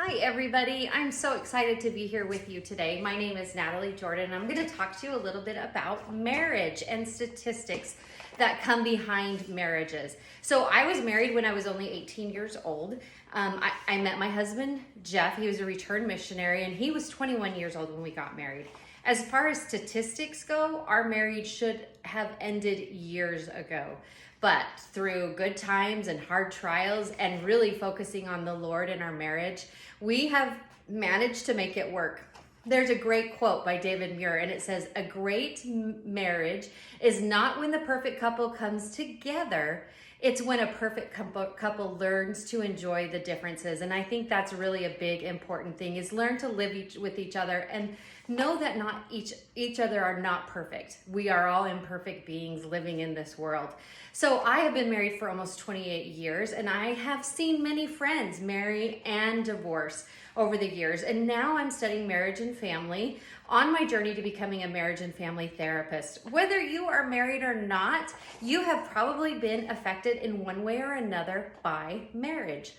Hi everybody, I'm so excited to be here with you today. My name is Natalie Jordan. I'm going to talk to you a little bit about marriage and statistics that come behind marriages. So I was married when I was only 18 years old. I met my husband, Jeff. He was a returned missionary and he was 21 years old when we got married. As far as statistics go, our marriage should have ended years ago. But through good times and hard trials and really focusing on the Lord in our marriage, we have managed to make it work. There's a great quote by David Muir, and it says, "A great marriage is not when the perfect couple comes together, it's when a perfect couple learns to enjoy the differences." And I think that's really a big important thing, is learn to live with each other and know that not each other are not perfect. We are all imperfect beings living in this world. So I have been married for almost 28 years, and I have seen many friends marry and divorce over the years. And now I'm studying marriage and family on my journey to becoming a marriage and family therapist. Whether you are married or not, you have probably been affected in one way or another by marriage.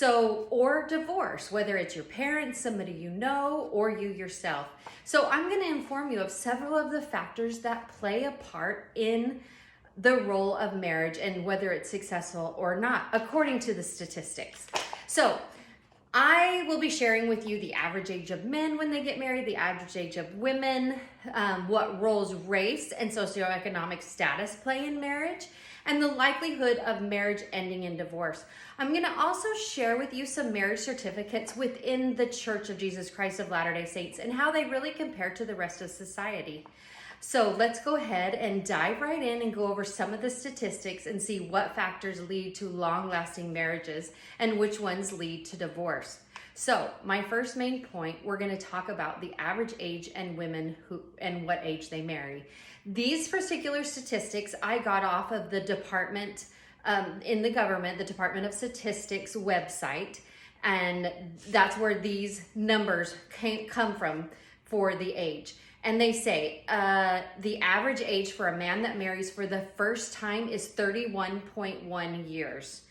Or divorce, whether it's your parents, somebody you know, or you yourself. So I'm going to inform you of several of the factors that play a part in the role of marriage and whether it's successful or not, according to the statistics. So I will be sharing with you the average age of men when they get married, the average age of women, what roles race and socioeconomic status play in marriage, and the likelihood of marriage ending in divorce. I'm going to also share with you some marriage certificates within the Church of Jesus Christ of Latter-day Saints and how they really compare to the rest of society. So let's go ahead and dive right in and go over some of the statistics and see what factors lead to long-lasting marriages and which ones lead to divorce. So my first main point, we're going to talk about the average age and women and what age they marry. These particular statistics I got off of the department in the government, the Department of Statistics website, and that's where these numbers come from for the age. And they say the average age for a man that marries for the first time is 31.1 years.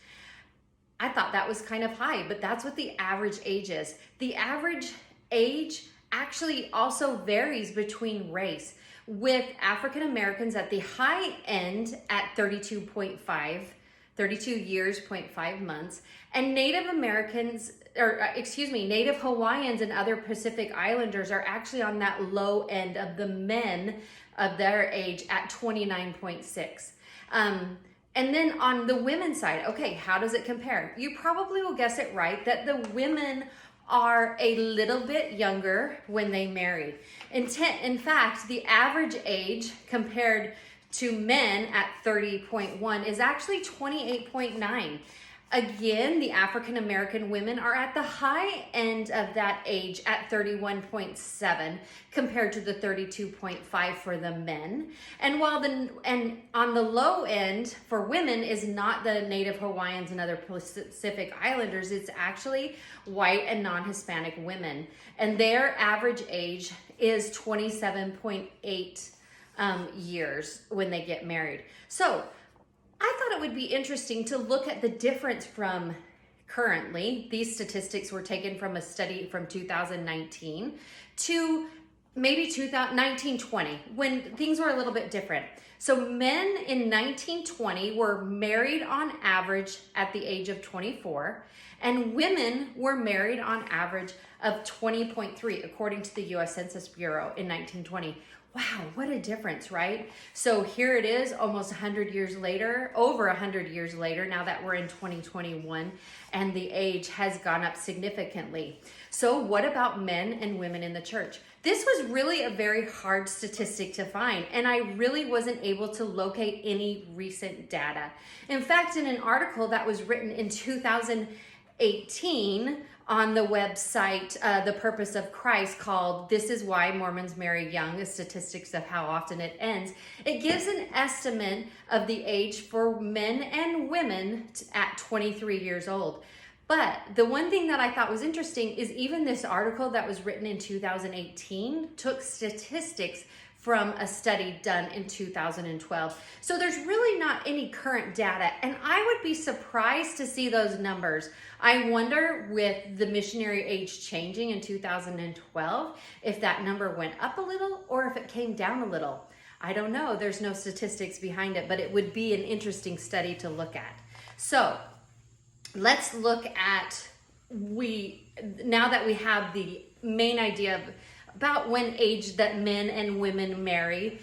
I thought that was kind of high, but that's what the average age is. The average age actually also varies between race, with African Americans at the high end at 32 years, 0.5 months, and Native Hawaiians and other Pacific Islanders are actually on that low end of the men of their age at 29.6. And then on the women's side, okay, how does it compare? You probably will guess it right that the women are a little bit younger when they marry. In fact, the average age compared to men at 30.1 is actually 28.9. Again, the African American women are at the high end of that age at 31.7 compared to the 32.5 for the men. And on the low end for women is not the Native Hawaiians and other Pacific Islanders, it's actually white and non-Hispanic women. And their average age is 27.8 years when they get married. So I thought it would be interesting to look at the difference from currently. These statistics were taken from a study from 2019 to maybe 1920, when things were a little bit different. So men in 1920 were married on average at the age of 24, and women were married on average of 20.3, according to the U.S. Census Bureau in 1920. Wow, what a difference, right? So here it is almost 100 years later, over 100 years later, now that we're in 2021, and the age has gone up significantly. So what about men and women in the church? This was really a very hard statistic to find, and I really wasn't able to locate any recent data. In fact, in an article that was written in 2018 on the website, The Purpose of Christ, called "This is Why Mormons Marry Young, the Statistics of How Often It Ends," it gives an estimate of the age for men and women at 23 years old. But the one thing that I thought was interesting is even this article that was written in 2018 took statistics from a study done in 2012. So there's really not any current data, and I would be surprised to see those numbers. I wonder, with the missionary age changing in 2012, if that number went up a little or if it came down a little. I don't know. There's no statistics behind it, but it would be an interesting study to look at. So let's look at, now that we have the main idea of about when age that men and women marry,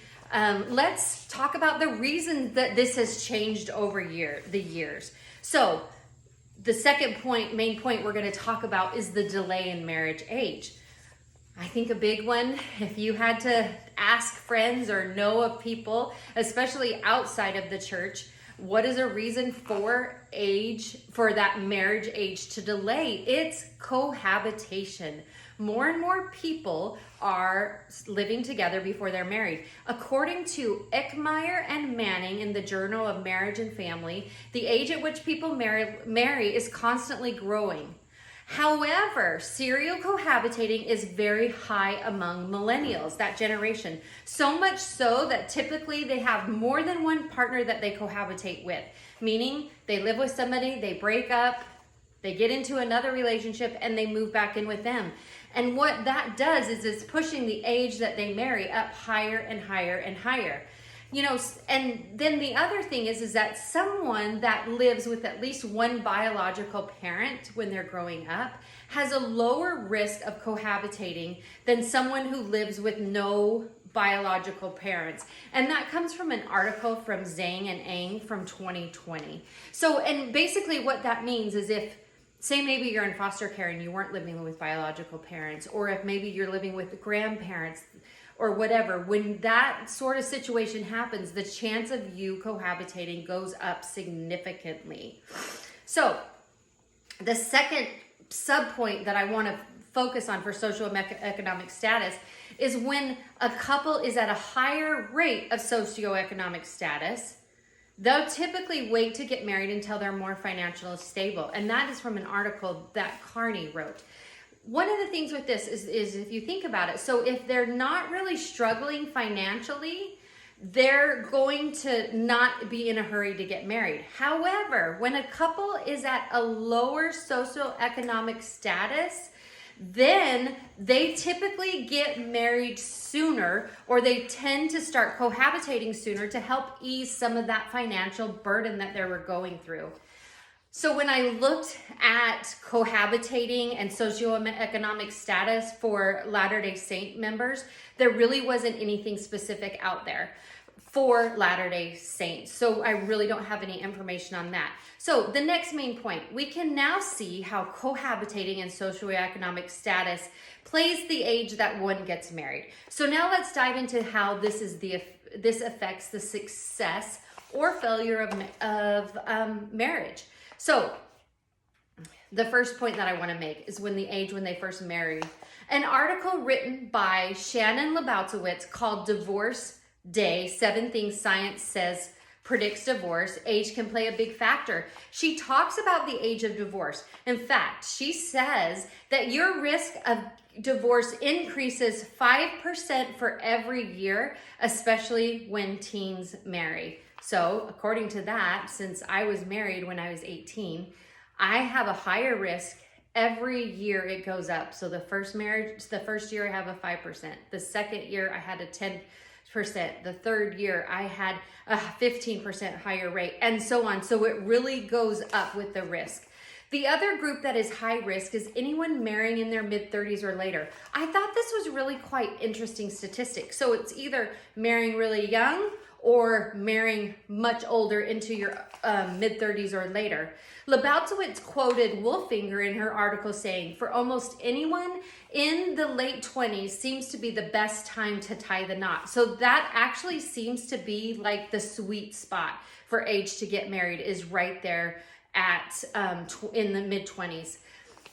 let's talk about the reason that this has changed over the years. So the second main point we're going to talk about is the delay in marriage age. I think a big one, if you had to ask friends or know of people, especially outside of the church, what is a reason for that marriage age to delay? It's cohabitation. More and more people are living together before they're married. According to Eckmeyer and Manning in the Journal of Marriage and Family, the age at which people marry is constantly growing. However, serial cohabitating is very high among millennials, that generation. So much so that typically they have more than one partner that they cohabitate with, meaning they live with somebody, they break up, they get into another relationship, and they move back in with them. And what that does is it's pushing the age that they marry up higher and higher and higher. You know, and then the other thing is that someone that lives with at least one biological parent when they're growing up has a lower risk of cohabitating than someone who lives with no biological parents. And that comes from an article from Zhang and Eng from 2020. So, and basically what that means is if, say maybe you're in foster care and you weren't living with biological parents, or if maybe you're living with grandparents, or whatever, when that sort of situation happens, the chance of you cohabitating goes up significantly. So the second subpoint that I want to focus on for socioeconomic status is when a couple is at a higher rate of socioeconomic status, they'll typically wait to get married until they're more financially stable. And that is from an article that Carney wrote. One of the things with this is if you think about it, so if they're not really struggling financially, they're going to not be in a hurry to get married. However, when a couple is at a lower socioeconomic status, then they typically get married sooner, or they tend to start cohabitating sooner to help ease some of that financial burden that they were going through. So when I looked at cohabitating and socioeconomic status for Latter-day Saint members, there really wasn't anything specific out there for Latter-day Saints. So I really don't have any information on that. So the next main point, we can now see how cohabitating and socioeconomic status plays the age that one gets married. So now let's dive into how this affects the success or failure of marriage. So the first point that I want to make is when they first marry. An article written by Shannon Lebowitz called Divorce Day, 7 Things Science Says Predicts Divorce, Age Can Play a Big Factor. She talks about the age of divorce. In fact, she says that your risk of divorce increases 5% for every year, especially when teens marry. So according to that, since I was married when I was 18, I have a higher risk. Every year it goes up. So the first year I have a 5%. The second year I had a 10%. The third year I had a 15% higher rate, and so on. So it really goes up with the risk. The other group that is high risk is anyone marrying in their mid-30s or later. I thought this was really quite interesting statistic. So it's either marrying really young or marrying much older into your mid-30s or later. Lebowitz quoted Wolfinger in her article saying, for almost anyone in the late 20s seems to be the best time to tie the knot. So that actually seems to be like the sweet spot for age to get married, is right there at in the mid-20s.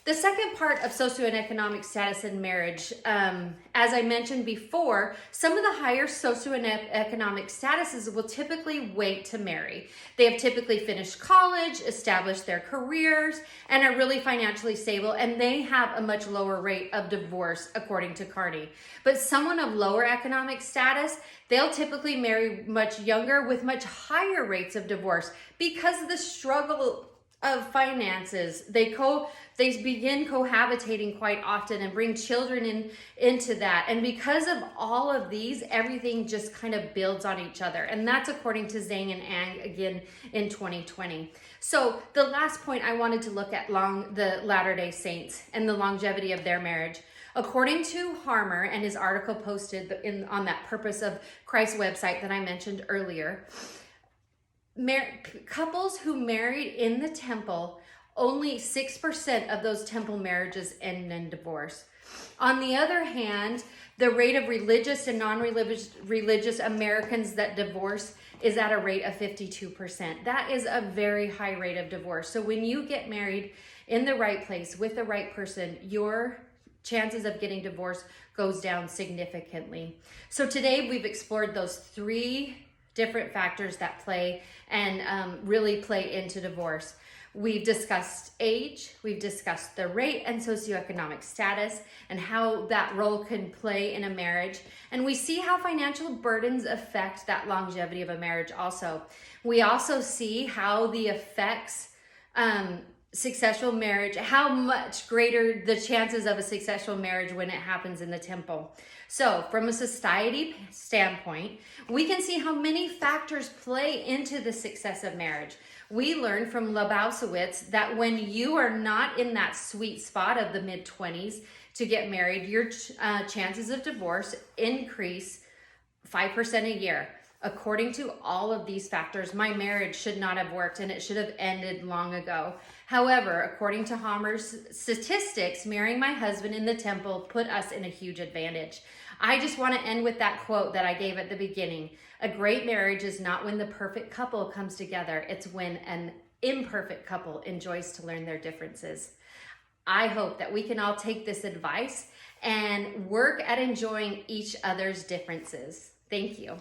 The second part of socioeconomic status in marriage, as I mentioned before, some of the higher socioeconomic statuses will typically wait to marry. They have typically finished college, established their careers, and are really financially stable, and they have a much lower rate of divorce, according to Carney. But someone of lower economic status, they'll typically marry much younger with much higher rates of divorce because of the struggle of finances. They begin cohabitating quite often and bring children into that. And because of all of these, everything just kind of builds on each other. And that's according to Zhang and Ang again in 2020. So the last point I wanted to look at the Latter-day Saints and the longevity of their marriage. According to Harmer and his article posted on that Purpose of Christ website that I mentioned earlier, couples who married in the temple, only 6% of those temple marriages end in divorce. On the other hand, the rate of religious and non-religious Americans that divorce is at a rate of 52%. That is a very high rate of divorce. So when you get married in the right place with the right person, your chances of getting divorced goes down significantly. So today we've explored those 3 different factors that play and really play into divorce. We've discussed age, we've discussed the rate and socioeconomic status and how that role can play in a marriage. And we see how financial burdens affect that longevity of a marriage also. We also see how the effects successful marriage, how much greater the chances of a successful marriage when it happens in the temple. So from a society standpoint, we can see how many factors play into the success of marriage. We learned from Lebowskiwitz that when you are not in that sweet spot of the mid-20s to get married, your chances of divorce increase 5% a year. According to all of these factors, my marriage should not have worked and it should have ended long ago. However, according to Harmer's statistics, marrying my husband in the temple put us in a huge advantage. I just want to end with that quote that I gave at the beginning. A great marriage is not when the perfect couple comes together. It's when an imperfect couple enjoys to learn their differences. I hope that we can all take this advice and work at enjoying each other's differences. Thank you.